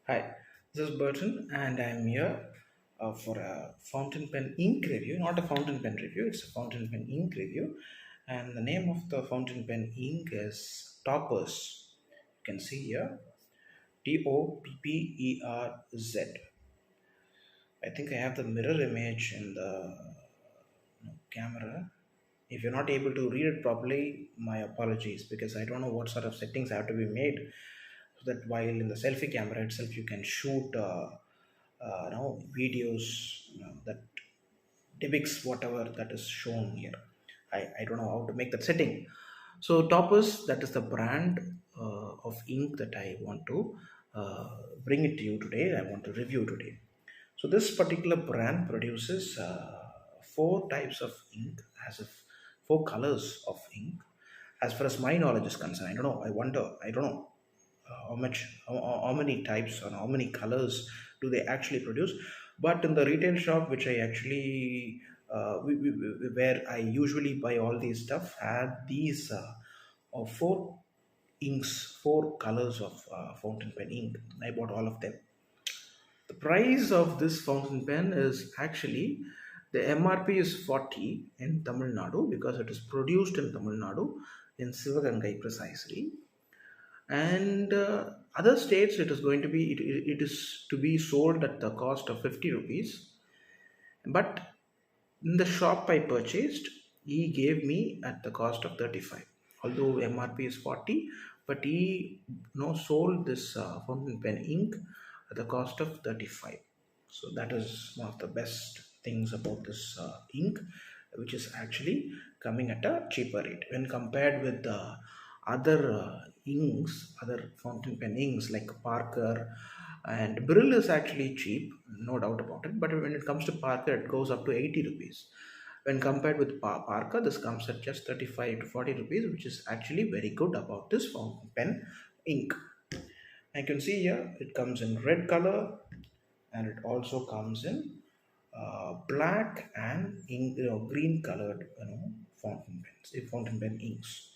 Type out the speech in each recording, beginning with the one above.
Hi, this is Burton, and I'm here for a fountain pen ink review. Not a fountain pen review, it's a fountain pen ink review. And the name of the fountain pen ink is Toppers. You can see here Topperz. I think I have the mirror image in the camera. If you're not able to read it properly, my apologies because I don't know what sort of settings have to be made so that while in the selfie camera itself you can shoot videos that depicts whatever that is shown here. I don't know how to make that setting. So Toppers, that is the brand of ink that I want to bring it to you today. I want to review today. So this particular brand produces four types of ink, has four colors of ink. As far as my knowledge is concerned, I don't know. I wonder. I don't know how many types or how many colors do they actually produce. But in the retail shop, which I actually where I usually buy all these stuff, had these four inks, four colors of fountain pen ink. I bought all of them. The price of this fountain pen is actually the MRP is 40 in Tamil Nadu because it is produced in Tamil Nadu in Sivagangai precisely. And other states it is going to be it is to be sold at the cost of 50 rupees. But in the shop I purchased, he gave me at the cost of 35. Although MRP is 40, but he sold this fountain pen ink at the cost of 35. So that is one of the best things about this ink, which is actually coming at a cheaper rate when compared with the other inks, other fountain pen inks like Parker and Brill is actually cheap, no doubt about it. But when it comes to Parker, it goes up to 80 rupees. When compared with Parker, this comes at just 35 to 40 rupees, which is actually very good about this fountain pen ink. I can see here it comes in red color and it also comes in black and green colored fountain pens, fountain pen inks.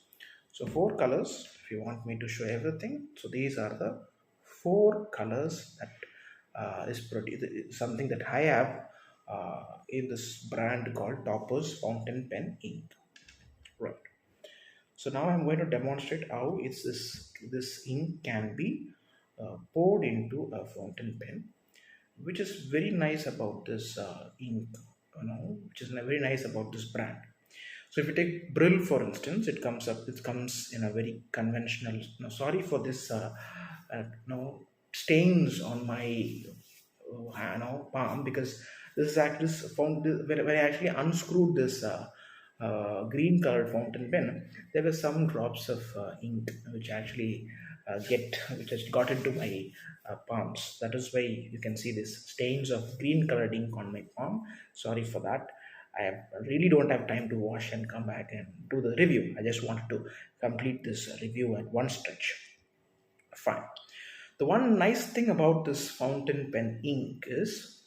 So four colors. If you want me to show everything, so these are the four colors that is something that I have in this brand called Toppers Fountain Pen Ink. Right. So now I'm going to demonstrate how it's this ink can be poured into a fountain pen, which is very nice about this ink, which is very nice about this brand. So if you take Brill for instance, it comes in a very conventional. No, sorry for this, stains on my palm because this is actually found when I actually unscrewed this green colored fountain pen. There were some drops of ink which actually which has got into my palms. That is why you can see this stains of green colored ink on my palm. Sorry for that. Really don't have time to wash and come back and do the review. I just wanted to complete this review at one stretch. Fine. The one nice thing about this fountain pen ink is,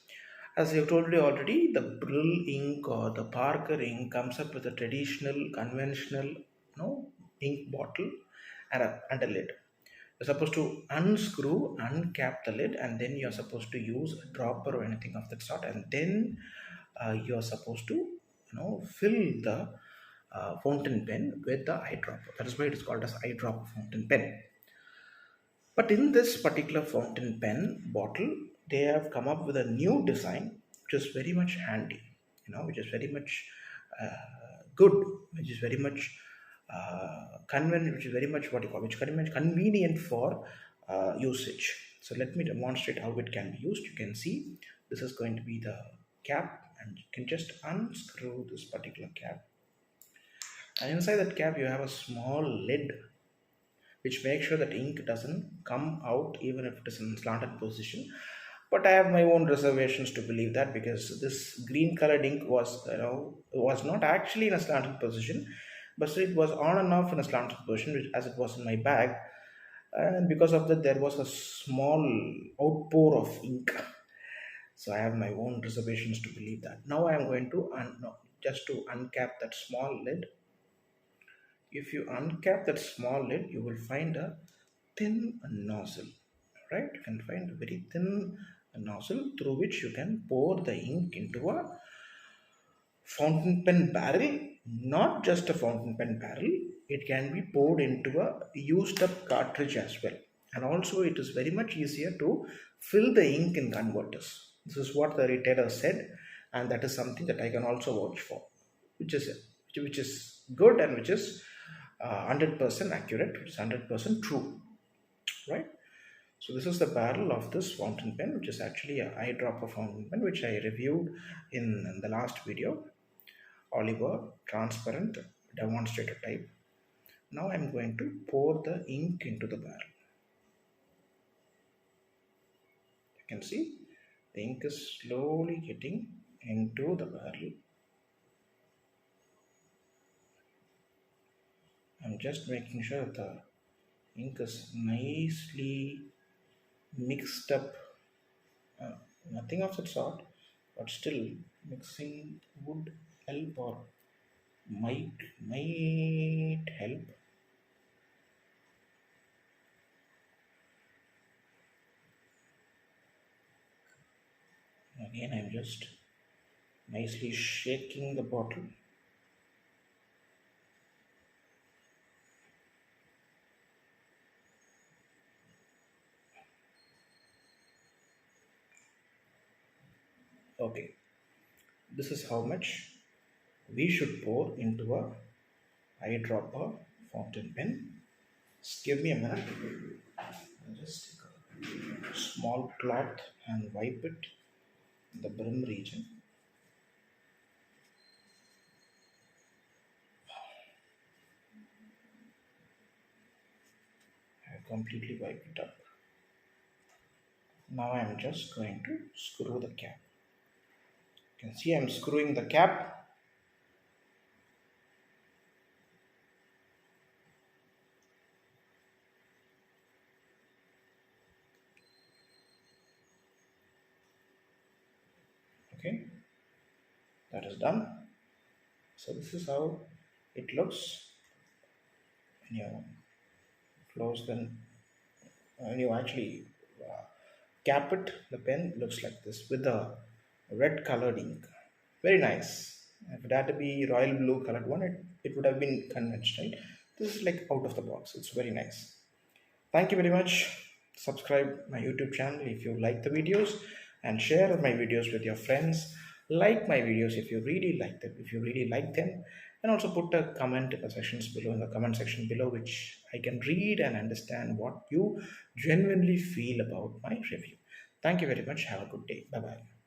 as I've told you already, the Brill ink or the Parker ink comes up with a traditional, conventional, ink bottle and a lid. You're supposed to unscrew, uncap the lid, and then you're supposed to use a dropper or anything of that sort, and then you're supposed to, fill the fountain pen with the eyedropper. That is why it is called as eyedropper fountain pen. But in this particular fountain pen bottle, they have come up with a new design, which is very much handy, which is very much good, which is very much convenient, which is very much what you call, which is very much convenient for usage. So let me demonstrate how it can be used. You can see this is going to be the cap, and you can just unscrew this particular cap. And inside that cap, you have a small lid which makes sure that ink doesn't come out even if it is in slanted position. But I have my own reservations to believe that because this green colored ink was not actually in a slanted position, but still it was on and off in a slanted position, which, as it was in my bag, and because of that there was a small outpour of ink. So I have my own reservations to believe that. Now I am going to no, just to uncap that small lid. If you uncap that small lid, you will find a thin nozzle, right? You can find a very thin nozzle through which you can pour the ink into a fountain pen barrel. Not just a fountain pen barrel, it can be poured into a used up cartridge as well. And also, it is very much easier to fill the ink in converters. This is what the retailer said, and that is something that I can also vouch for, which is good and which is 100% accurate, which is 100% true, right? So this is the barrel of this fountain pen, which is actually a eyedropper fountain pen, which I reviewed in the last video. Oliver transparent demonstrator type. Now I'm going to pour the ink into the barrel. You can see the ink is slowly getting into the barrel. I'm just making sure that the ink is nicely mixed up. Nothing of that sort, but still mixing would help or might help. Again, I'm just nicely shaking the bottle. Okay, this is how much we should pour into a eyedropper fountain pen. Just give me a minute. I'll just take a small cloth and wipe it in the brim region. I completely wipe it up. Now I'm just going to screw the cap. You can see I'm screwing the cap. Okay, that is done. So this is how it looks when you close then when you actually cap it. The pen looks like this with the red colored ink. Very nice. If it had to be royal blue colored one, it would have been conventional. This is like out of the box. It's very nice. Thank you very much. Subscribe my YouTube channel if you like the videos, and share my videos with your friends. Like my videos if you really like them, and also put a comment in the sections below, in the comment section below, which I can read and understand what you genuinely feel about my review. Thank you very much. Have a good day. Bye bye.